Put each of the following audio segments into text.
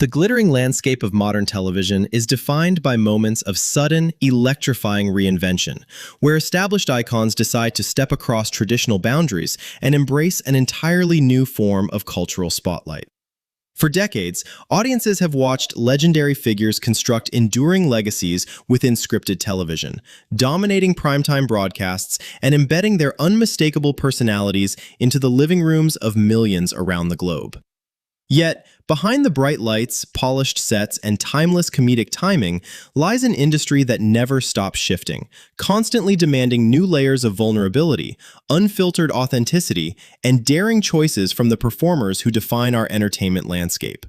The glittering landscape of modern television is defined by moments of sudden, electrifying reinvention, where established icons decide to step across traditional boundaries and embrace an entirely new form of cultural spotlight. For decades, audiences have watched legendary figures construct enduring legacies within scripted television, dominating primetime broadcasts and embedding their unmistakable personalities into the living rooms of millions around the globe. Yet, behind the bright lights, polished sets, and timeless comedic timing lies an industry that never stops shifting, constantly demanding new layers of vulnerability, unfiltered authenticity, and daring choices from the performers who define our entertainment landscape.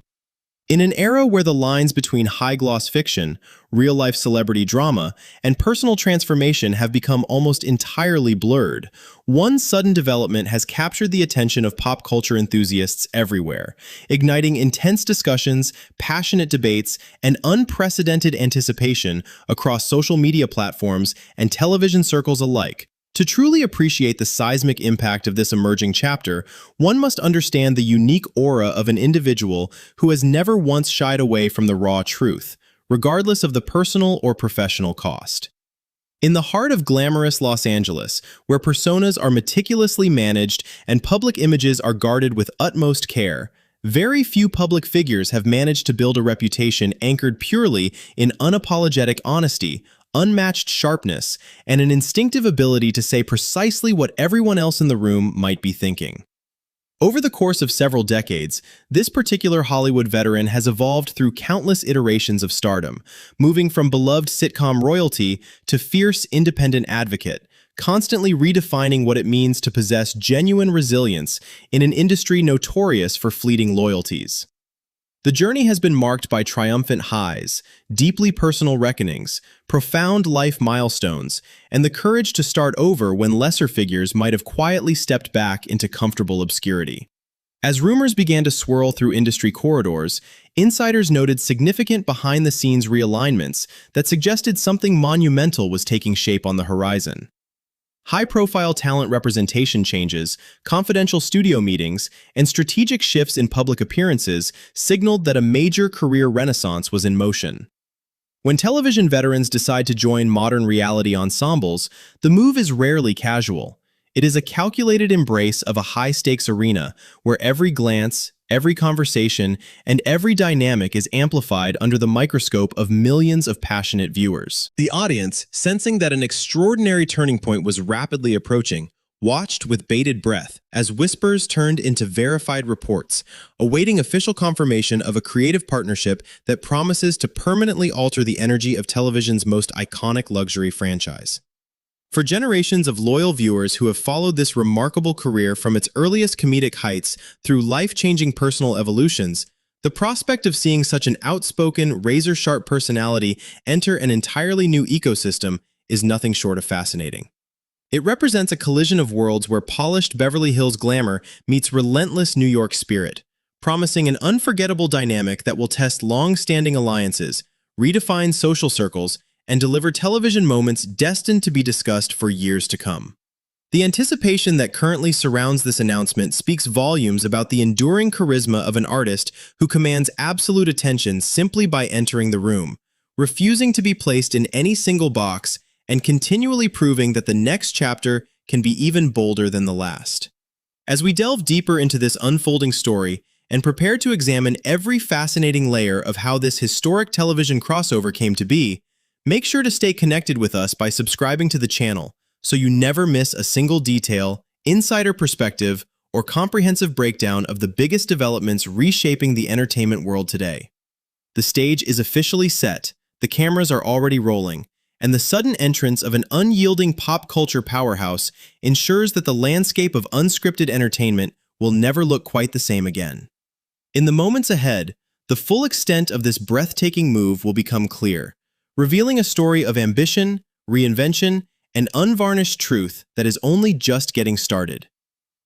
In an era where the lines between high-gloss fiction, real-life celebrity drama, and personal transformation have become almost entirely blurred, one sudden development has captured the attention of pop culture enthusiasts everywhere, igniting intense discussions, passionate debates, and unprecedented anticipation across social media platforms and television circles alike. To truly appreciate the seismic impact of this emerging chapter, one must understand the unique aura of an individual who has never once shied away from the raw truth, regardless of the personal or professional cost. In the heart of glamorous Los Angeles, where personas are meticulously managed and public images are guarded with utmost care, very few public figures have managed to build a reputation anchored purely in unapologetic honesty, unmatched sharpness, and an instinctive ability to say precisely what everyone else in the room might be thinking. Over the course of several decades, this particular Hollywood veteran has evolved through countless iterations of stardom, moving from beloved sitcom royalty to fierce independent advocate, constantly redefining what it means to possess genuine resilience in an industry notorious for fleeting loyalties. The journey has been marked by triumphant highs, deeply personal reckonings, profound life milestones, and the courage to start over when lesser figures might have quietly stepped back into comfortable obscurity. As rumors began to swirl through industry corridors, insiders noted significant behind-the-scenes realignments that suggested something monumental was taking shape on the horizon. High-profile talent representation changes, confidential studio meetings, and strategic shifts in public appearances signaled that a major career renaissance was in motion. When television veterans decide to join modern reality ensembles, the move is rarely casual. It is a calculated embrace of a high-stakes arena where every glance, every conversation, and every dynamic is amplified under the microscope of millions of passionate viewers. The audience, sensing that an extraordinary turning point was rapidly approaching, watched with bated breath as whispers turned into verified reports, awaiting official confirmation of a creative partnership that promises to permanently alter the energy of television's most iconic luxury franchise. For generations of loyal viewers who have followed this remarkable career from its earliest comedic heights through life-changing personal evolutions, the prospect of seeing such an outspoken, razor-sharp personality enter an entirely new ecosystem is nothing short of fascinating. It represents a collision of worlds where polished Beverly Hills glamour meets relentless New York spirit, promising an unforgettable dynamic that will test long-standing alliances, redefine social circles, and deliver television moments destined to be discussed for years to come. The anticipation that currently surrounds this announcement speaks volumes about the enduring charisma of an artist who commands absolute attention simply by entering the room, refusing to be placed in any single box and continually proving that the next chapter can be even bolder than the last. As we delve deeper into this unfolding story and prepare to examine every fascinating layer of how this historic television crossover came to be, make sure to stay connected with us by subscribing to the channel so you never miss a single detail, insider perspective, or comprehensive breakdown of the biggest developments reshaping the entertainment world today. The stage is officially set, the cameras are already rolling, and the sudden entrance of an unyielding pop culture powerhouse ensures that the landscape of unscripted entertainment will never look quite the same again. In the moments ahead, the full extent of this breathtaking move will become clear, revealing a story of ambition, reinvention, and unvarnished truth that is only just getting started.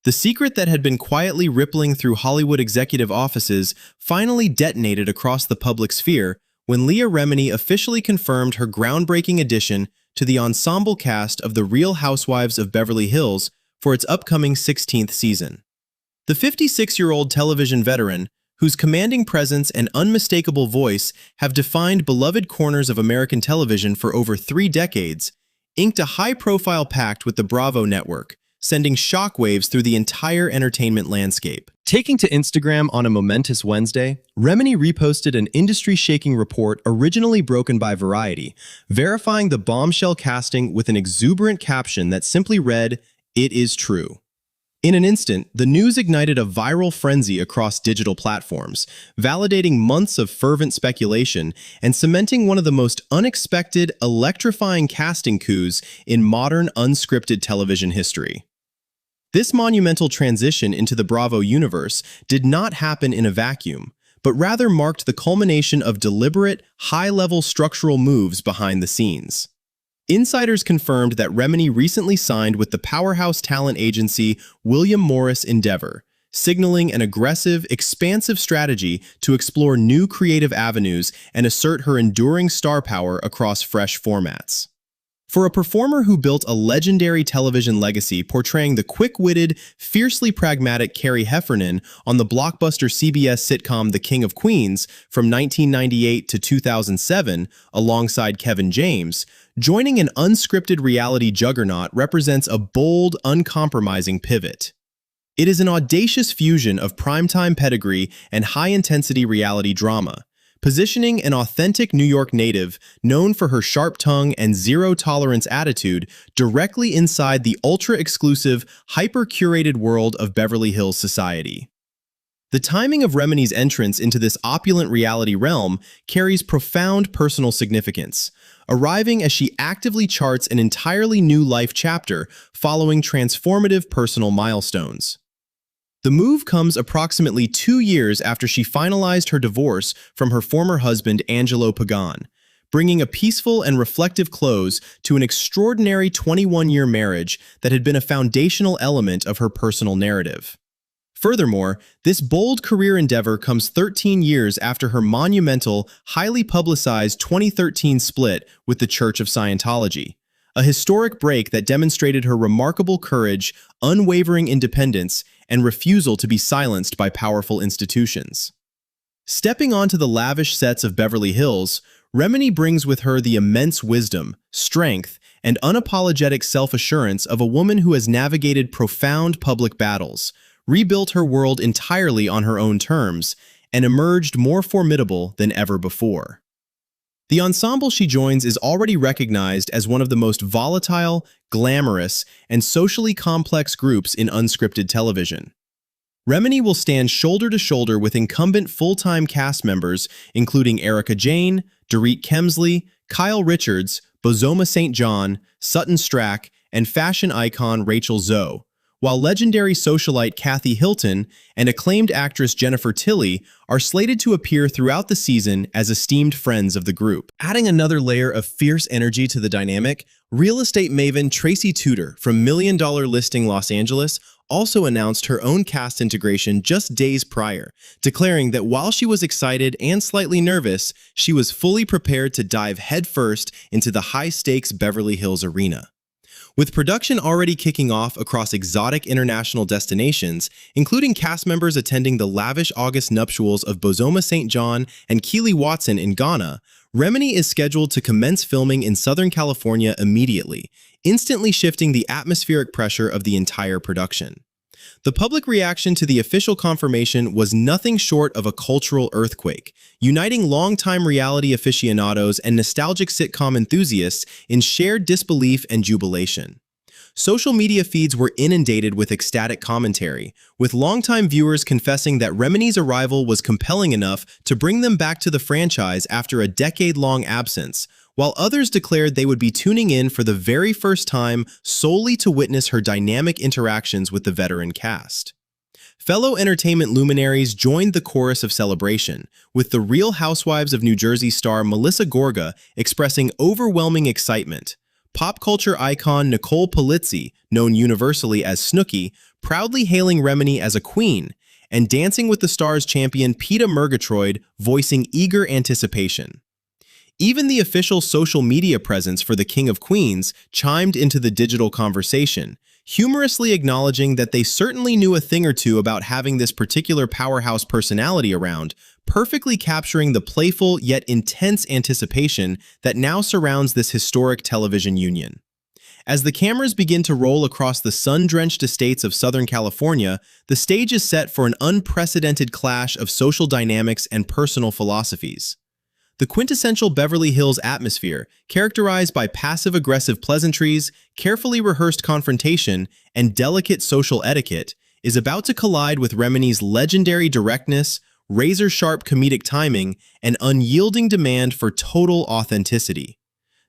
The secret that had been quietly rippling through Hollywood executive offices finally detonated across the public sphere when Leah Remini officially confirmed her groundbreaking addition to the ensemble cast of The Real Housewives of Beverly Hills for its upcoming 16th season. The 56-year-old television veteran, whose commanding presence and unmistakable voice have defined beloved corners of American television for over 3 decades, inked a high-profile pact with the Bravo network, sending shockwaves through the entire entertainment landscape. Taking to Instagram on a momentous Wednesday, Remini reposted an industry-shaking report originally broken by Variety, verifying the bombshell casting with an exuberant caption that simply read, "It is true." In an instant, the news ignited a viral frenzy across digital platforms, validating months of fervent speculation and cementing one of the most unexpected, electrifying casting coups in modern unscripted television history. This monumental transition into the Bravo universe did not happen in a vacuum, but rather marked the culmination of deliberate, high-level structural moves behind the scenes. Insiders confirmed that Remini recently signed with the powerhouse talent agency William Morris Endeavor, signaling an aggressive, expansive strategy to explore new creative avenues and assert her enduring star power across fresh formats. For a performer who built a legendary television legacy portraying the quick-witted, fiercely pragmatic Carrie Heffernan on the blockbuster CBS sitcom The King of Queens from 1998 to 2007 alongside Kevin James, joining an unscripted reality juggernaut represents a bold, uncompromising pivot. It is an audacious fusion of primetime pedigree and high-intensity reality drama, positioning an authentic New York native known for her sharp tongue and zero-tolerance attitude directly inside the ultra-exclusive, hyper-curated world of Beverly Hills society. The timing of Remini's entrance into this opulent reality realm carries profound personal significance, arriving as she actively charts an entirely new life chapter following transformative personal milestones. The move comes approximately 2 years after she finalized her divorce from her former husband Angelo Pagan, bringing a peaceful and reflective close to an extraordinary 21-year marriage that had been a foundational element of her personal narrative. Furthermore, this bold career endeavor comes 13 years after her monumental, highly publicized 2013 split with the Church of Scientology, a historic break that demonstrated her remarkable courage, unwavering independence, and refusal to be silenced by powerful institutions. Stepping onto the lavish sets of Beverly Hills, Remini brings with her the immense wisdom, strength, and unapologetic self-assurance of a woman who has navigated profound public battles, rebuilt her world entirely on her own terms, and emerged more formidable than ever before. The ensemble she joins is already recognized as one of the most volatile, glamorous, and socially complex groups in unscripted television. Remini will stand shoulder to shoulder with incumbent full-time cast members including Erika Jayne, Dorit Kemsley, Kyle Richards, Bozoma St. John, Sutton Stracke, and fashion icon Rachel Zoe, while legendary socialite Kathy Hilton and acclaimed actress Jennifer Tilly are slated to appear throughout the season as esteemed friends of the group. Adding another layer of fierce energy to the dynamic, real estate maven Tracy Tudor from Million Dollar Listing Los Angeles also announced her own cast integration just days prior, declaring that while she was excited and slightly nervous, she was fully prepared to dive headfirst into the high-stakes Beverly Hills arena. With production already kicking off across exotic international destinations, including cast members attending the lavish August nuptials of Bozoma St. John and Keely Watson in Ghana, Remini is scheduled to commence filming in Southern California immediately, instantly shifting the atmospheric pressure of the entire production. The public reaction to the official confirmation was nothing short of a cultural earthquake, uniting longtime reality aficionados and nostalgic sitcom enthusiasts in shared disbelief and jubilation. Social media feeds were inundated with ecstatic commentary, with longtime viewers confessing that Remini's arrival was compelling enough to bring them back to the franchise after a decade-long absence, while others declared they would be tuning in for the very first time solely to witness her dynamic interactions with the veteran cast. Fellow entertainment luminaries joined the chorus of celebration, with the Real Housewives of New Jersey star Melissa Gorga expressing overwhelming excitement. Pop culture icon Nicole Polizzi, known universally as Snooki, proudly hailing Remini as a queen, and Dancing with the Stars champion Peta Murgatroyd voicing eager anticipation. Even the official social media presence for the King of Queens chimed into the digital conversation, humorously acknowledging that they certainly knew a thing or two about having this particular powerhouse personality around, perfectly capturing the playful yet intense anticipation that now surrounds this historic television union. As the cameras begin to roll across the sun-drenched estates of Southern California, the stage is set for an unprecedented clash of social dynamics and personal philosophies. The quintessential Beverly Hills atmosphere, characterized by passive-aggressive pleasantries, carefully rehearsed confrontation, and delicate social etiquette, is about to collide with Remini's legendary directness, razor-sharp comedic timing, and unyielding demand for total authenticity.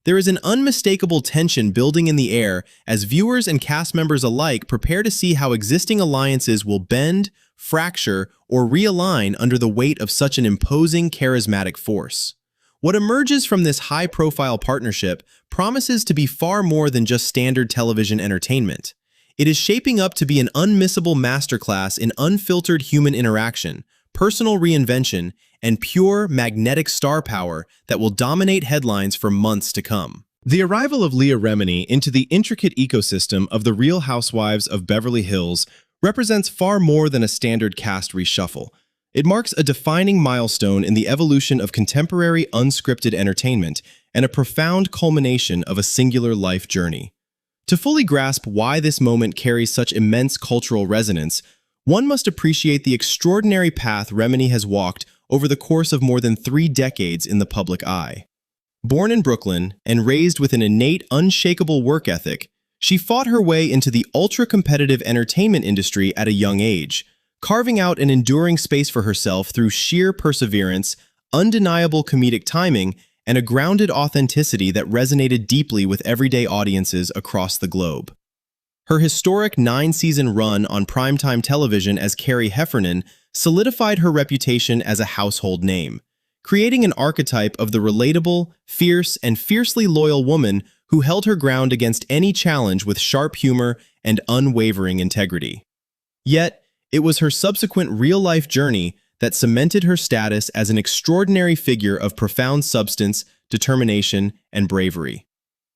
There is an unmistakable tension building in the air as viewers and cast members alike prepare to see how existing alliances will bend, fracture, or realign under the weight of such an imposing, charismatic force. What emerges from this high-profile partnership promises to be far more than just standard television entertainment. It is shaping up to be an unmissable masterclass in unfiltered human interaction, personal reinvention, and pure, magnetic star power that will dominate headlines for months to come. The arrival of Leah Remini into the intricate ecosystem of the Real Housewives of Beverly Hills represents far more than a standard cast reshuffle. It marks a defining milestone in the evolution of contemporary unscripted entertainment and a profound culmination of a singular life journey. To fully grasp why this moment carries such immense cultural resonance, one must appreciate the extraordinary path Remini has walked over the course of more than 3 decades in the public eye. Born in Brooklyn and raised with an innate, unshakable work ethic, she fought her way into the ultra-competitive entertainment industry at a young age, carving out an enduring space for herself through sheer perseverance, undeniable comedic timing, and a grounded authenticity that resonated deeply with everyday audiences across the globe. Her historic 9-season run on primetime television as Carrie Heffernan solidified her reputation as a household name, creating an archetype of the relatable, fierce, and fiercely loyal woman who held her ground against any challenge with sharp humor and unwavering integrity. Yet, it was her subsequent real-life journey that cemented her status as an extraordinary figure of profound substance, determination, and bravery.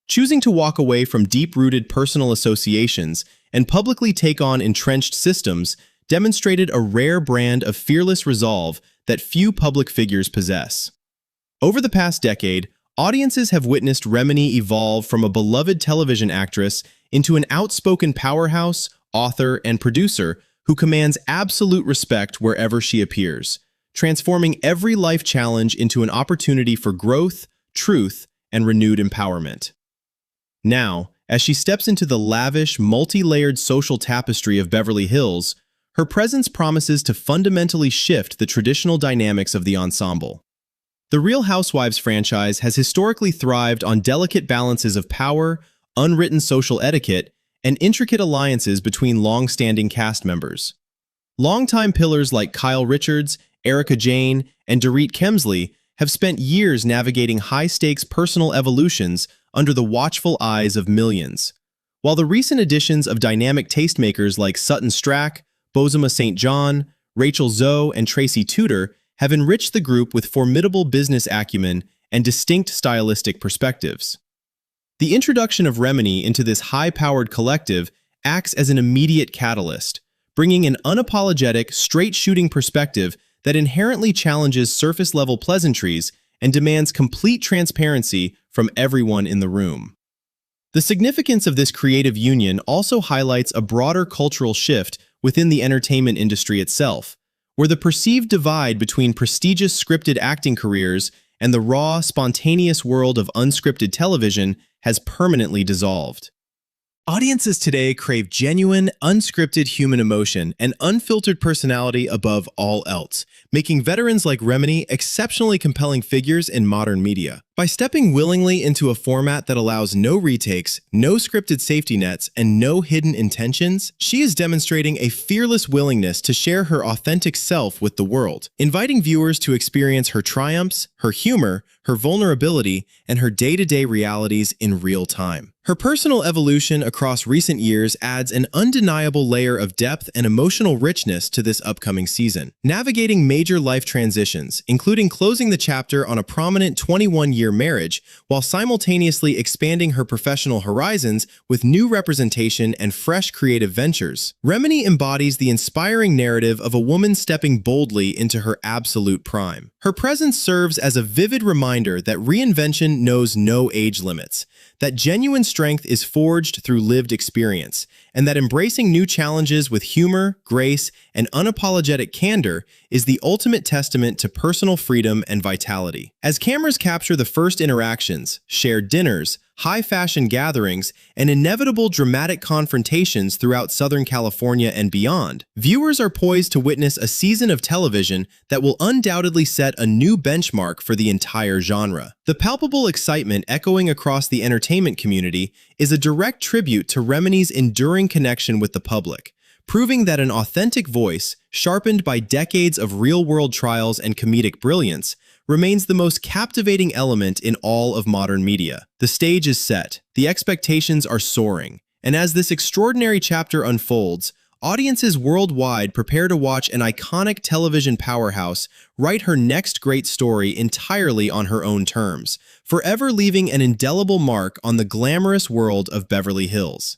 Choosing to walk away from deep-rooted personal associations and publicly take on entrenched systems demonstrated a rare brand of fearless resolve that few public figures possess. Over the past decade, audiences have witnessed Remini evolve from a beloved television actress into an outspoken powerhouse, author, and producer who commands absolute respect wherever she appears, transforming every life challenge into an opportunity for growth, truth, and renewed empowerment. Now, as she steps into the lavish, multi-layered social tapestry of Beverly Hills, her presence promises to fundamentally shift the traditional dynamics of the ensemble. The Real Housewives franchise has historically thrived on delicate balances of power, unwritten social etiquette, and intricate alliances between long-standing cast members. Longtime pillars like Kyle Richards, Erika Jayne, and Dorit Kemsley have spent years navigating high-stakes personal evolutions under the watchful eyes of millions. While the recent additions of dynamic tastemakers like Sutton Stracke, Bozoma St. John, Rachel Zoe, and Tracy Tudor have enriched the group with formidable business acumen and distinct stylistic perspectives. The introduction of Remini into this high-powered collective acts as an immediate catalyst, bringing an unapologetic, straight-shooting perspective that inherently challenges surface-level pleasantries and demands complete transparency from everyone in the room. The significance of this creative union also highlights a broader cultural shift within the entertainment industry itself, where the perceived divide between prestigious scripted acting careers and the raw, spontaneous world of unscripted television has permanently dissolved. Audiences today crave genuine, unscripted human emotion and unfiltered personality above all else, making veterans like Remini exceptionally compelling figures in modern media. By stepping willingly into a format that allows no retakes, no scripted safety nets, and no hidden intentions, she is demonstrating a fearless willingness to share her authentic self with the world, inviting viewers to experience her triumphs, her humor, her vulnerability, and her day-to-day realities in real time. Her personal evolution across recent years adds an undeniable layer of depth and emotional richness to this upcoming season. Navigating major life transitions, including closing the chapter on a prominent 21-year multi-year marriage, while simultaneously expanding her professional horizons with new representation and fresh creative ventures. Remini embodies the inspiring narrative of a woman stepping boldly into her absolute prime. Her presence serves as a vivid reminder that reinvention knows no age limits, that genuine strength is forged through lived experience, and that embracing new challenges with humor, grace, and unapologetic candor is the ultimate testament to personal freedom and vitality. As cameras capture the first interactions, shared dinners, high-fashion gatherings, and inevitable dramatic confrontations throughout Southern California and beyond, viewers are poised to witness a season of television that will undoubtedly set a new benchmark for the entire genre. The palpable excitement echoing across the entertainment community is a direct tribute to Remini's enduring connection with the public, proving that an authentic voice, sharpened by decades of real-world trials and comedic brilliance, remains the most captivating element in all of modern media. The stage is set, the expectations are soaring, and as this extraordinary chapter unfolds, audiences worldwide prepare to watch an iconic television powerhouse write her next great story entirely on her own terms, forever leaving an indelible mark on the glamorous world of Beverly Hills.